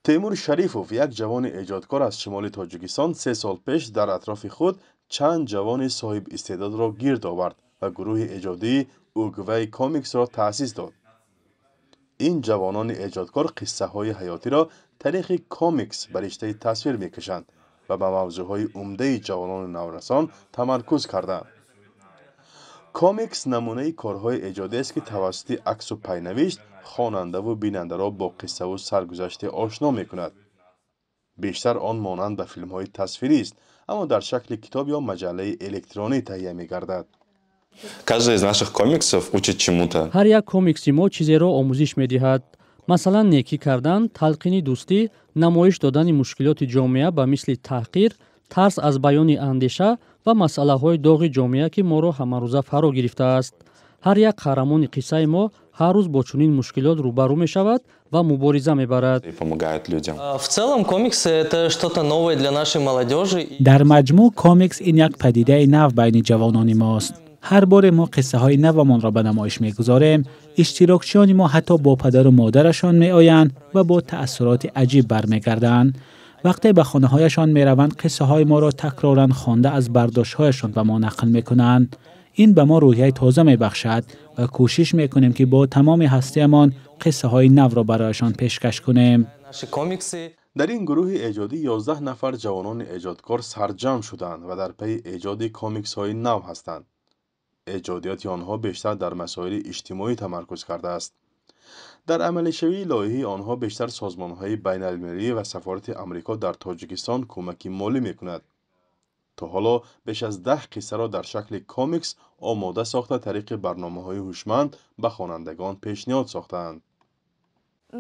تیمور شریفوف یک جوان ایجادکار از شمال تاجیکستان 3 سال پیش در اطراف خود چند جوان صاحب استعداد را گرد آورد و گروه ایجادی اوگوی کامیکس را تأسیس داد. این جوانان ایجادکار قصه های حیاتی را طریق کامیکس به رشته تصویر میکشند و به موضوعهای عمده جوانان نورسان تمرکز کردند. کامیکس نمونه کارهای ایجادی است که توسط عکس و پینوشت خواننده و بیننده را با قصه و سرگذشت آشنا میکند. بیشتر آن مانند به فیلم های تصویری است، اما در شکل کتاب یا مجله الکترونی تهیه میگردد. Каждый из наших комиксов учит чему-то. هر یک کمیکسی ما چیزی را آموزش می‌دهد. مثلا نیکی کردن، تلقین دوستی، نمایش دادن مشکلات جامعه به مثل تحقیر، ترس از بیان اندیشه و مسئله‌های داغ جامعه که ما را همه‌روزه فرا گرفته است. هر یک قهرمان قصه ما هر روز با چنین مشکلات روبرو می‌شود و مبارزه می‌برد. В целом комиксы это что-то новое для нашей молодежи. در مجموع کامیکس این یک پدیده نو بین جوانان ماست. هر بار ما قصه های نومان را به نمایش میگذاریم، اشتراکچیان ما حتی با پدر و مادرشان می آیند و با تأثیرات عجیب برمیگردند. وقتی به خانه هایشان می روند قصه های ما را تکرارا خوانده از برداشت هایشان به ما نقل می کنند. این به ما روحیه تازه می بخشد و کوشش می کنیم که با تمام هستیمان قصه های نو را برایشان پیشکش کنیم. در این گروه ایجادی 11 نفر جوانان ایجادکار سرجم شدند و در پی ایجاد کامیکس های نو هستند. ایجادیات آنها بیشتر در مسائل اجتماعی تمرکز کرده است. در عملی شوی لایحه آنها بیشتر سازمان‌های بین‌المللی و سفارت آمریکا در تاجیکستان کمک مالی می‌کند. تا حالا بیش از 10 قصه را در شکل کامیکس آماده ساخته طریق برنامه‌های هوشمند به خوانندگان پیشنهاد ساختند.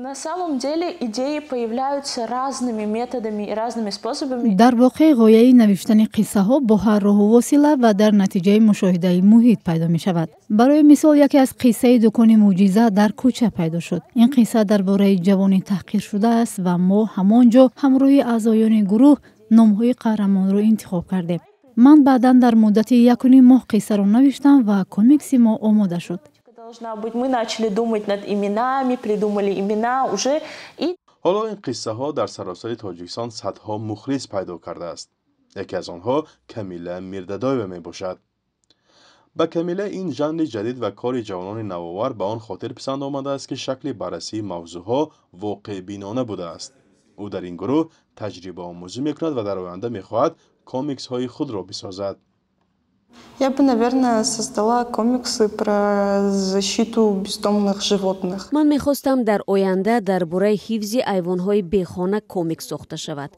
На самом деле идеи появляются разными методами и разными способами. در واقع غایه نوشتن قصه ها با هر راه و وسیله و در نتیجه مشاهده محیط پیدا می شود. برای مثال یکی از قصه دکان معجزه در کوچه پیدا شد. این قصه درباره جوانی تحقیر شده است و ما همانجا همراه اعضایان گروه نام‌های قهرمان را انتخاب کردیم. من بعداً در مدت 1.5 ماه قصه را نوشتم و کامیکس ما آماده شد. Мы начали думать над именами, придумали имена уже и حالا این قصه ها در سراسر تاجیکستان صدها مخلص پیدا کرده است. یکی از آنها کمیله میردادایو می باشد. با کمیله این ژانر جدید و کار جوانان نوآور به آن خاطر پسند آمده است که شکل بررسی موضوعها واقع بینانه بوده است. او در این گروه تجربه آموزی میکند و در آینده میخواهد کامیکس های خود را بسازد. Я бы, наверное, создала комиксы про защиту бездомных животных. من می‌خواستم در آینده درباره حفظ حیوانات بیخانه کمیک ساخته شود.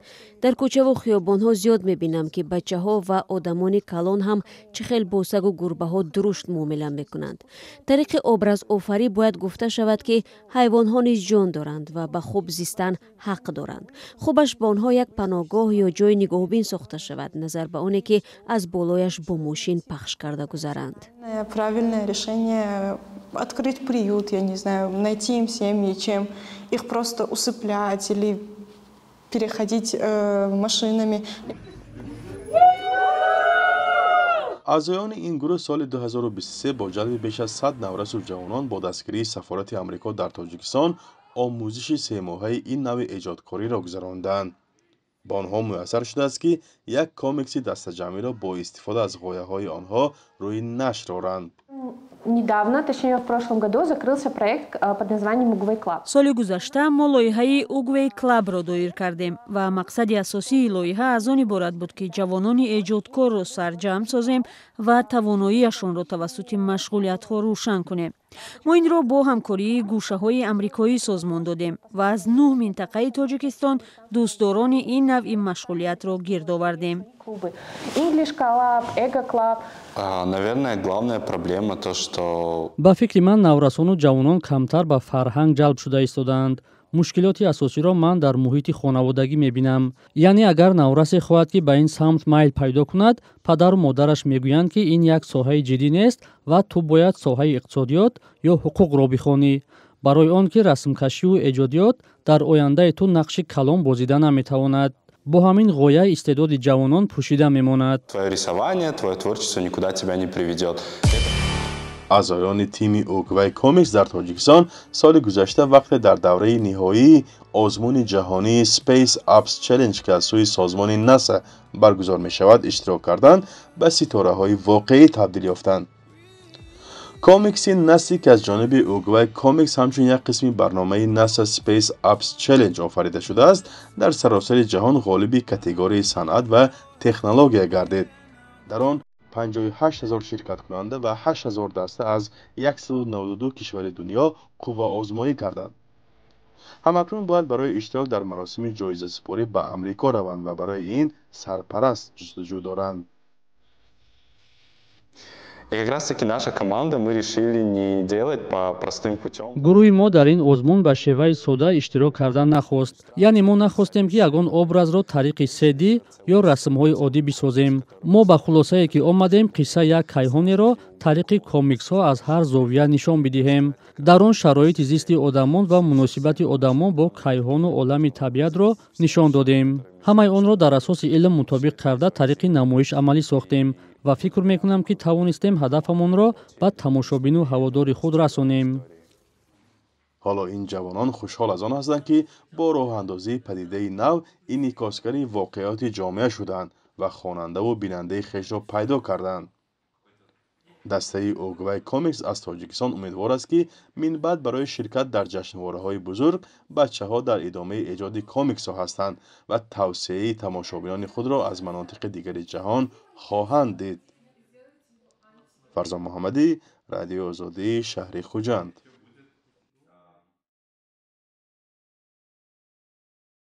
در کوچه و خیابان‌ها زیاد می‌بینم که بچه‌ها و آدمان کلان هم چه خیلی با سگ و گربه‌ها درشت معامله می‌کنند. طریق ابراز آفری باید گفته شود که حیوان‌ها نیز جان دارند و به خوب زیستن حق دارند. خوبش با آنها یک پناهگاه یا جای نگهبان ساخته شود، نظر به آنی که از بالایش با ماشین پخش کرده گذرند. Правильное решение открыть приют, я не знаю, найти им семьи, чем их просто усыплять или переходить машинами. اعضایان این گروه سال 2023 با جلب بیش از 100 نورس و جوانان با دستگیری سفارت آمریکا در تاجیکستان آموزش 3 ماهه این نوع ایجادکاری را گذراندند. با آنها میسر شده است که یک کامیکسی دسته جمعی را با استفاده از غایه های آنها روی نشر آورند. недавно, точнее в прошлом году, закрылся проект под названием Uguay Club. соли гузашта мо лоиҳаи Uguay Club ро доир кардем ва мақсади асосии лоиҳа аз он иборат буд ки ҷавонони эҷодкорро сарҷамъ созем ва тавоноиашонро тавассути машғулиятҳо рӯшан кунем. мо инро бо ҳамкории гӯшаҳои амрикоӣ созмон додем ва аз 9 минтақаи тоҷикистон дӯстдорони ин навъи машғулиятро гирд овардем. English Club, Ego Club. Наверное, главная проблема то, что ба фикри ман наврасону ҷавонон камтар ба фарҳанг ҷалб шуда истоданд. мушкилоти асосиро ман дар муҳити хонаводагӣ мебинам. яъне агар наврасе хоҳад ки ба ин самт майл пайдо кунад, падару модараш мегӯянд ки ин як соҳаи ҷиддӣ нест ва ту бояд соҳаи иқтисодиёт ё ҳуқуқро бихонӣ. барои он ки расмкашиву эҷодиёт дар ояндаи ту нақши калон бозида наметавонад. бо ҳамин ғоя истеъдоди ҷавонон пӯшида мемонад. твое рисование, твое творчество никуда тебя не приведет. اعضایان تیم اوگوی کامیکس در تاجیکستان سال گذشته وقت در دوره نهایی آزمون جهانی سپیس اپس چالش که از سوی سازمان ناسا برگزار می شود اشتراک کردند به ستاره های واقعی تبدیل یافتند. کامیکس نسلی که از جانب اوگوی کامیکس همچون یک قسمی برنامه ناسا سپیس اپس چالش آفریده شده است در سراسر جهان غالب کاتگوری صنعت و تکنولوژی گردید. در آن 58,000 شرکت کننده و 8,000 دسته از 192 کشور دنیا قوه آزمایی کردند. همکنون باید برای اشتراک در مراسم جایزه سپاری به امریکا روند و برای این سرپرست جستجو دارند. гурӯҳи мо дар ин озмун ба шеваи сода иштирок кардан нахост. яъне мо нахостем ки ягон образро тариқи седӣ ё расмҳои оддӣ бисозем. мо ба хулосае ки омадем қисса як кайҳонеро тариқи комиксҳо аз ҳар зовия нишон бидиҳем. дар он шароити зисти одамон ва муносибати одамон бо кайҳону олами табиатро нишон додем. ҳамаи онро дар асоси илм мутобиқ карда тариқи намоиш амалӣ сохтем ва фикр мекунам ки тавонистем ҳадафамонро ба тамошобину ҳаводори худ расонем. ҳоло ин ҷавонон хушҳол аз он ҳастанд ки бо роҳандозии падидаи нав инъикосгари воқеиёти ҷомеа шуданд ва хонандаву бинандаи хешро пайдо карданд. дастаи اوگوی کامیکس از تاجیکستان امیدوار است که من بعد برای شرکت در جشنواره‌های بزرگ بچه‌ها در ادامه ایجاد کامیکس‌ها هستند و توسعه تماشابینان خود را از مناطق دیگر جهان خواهند دید. فرزان محمدی، رادیو آزادی، شهر خوجند.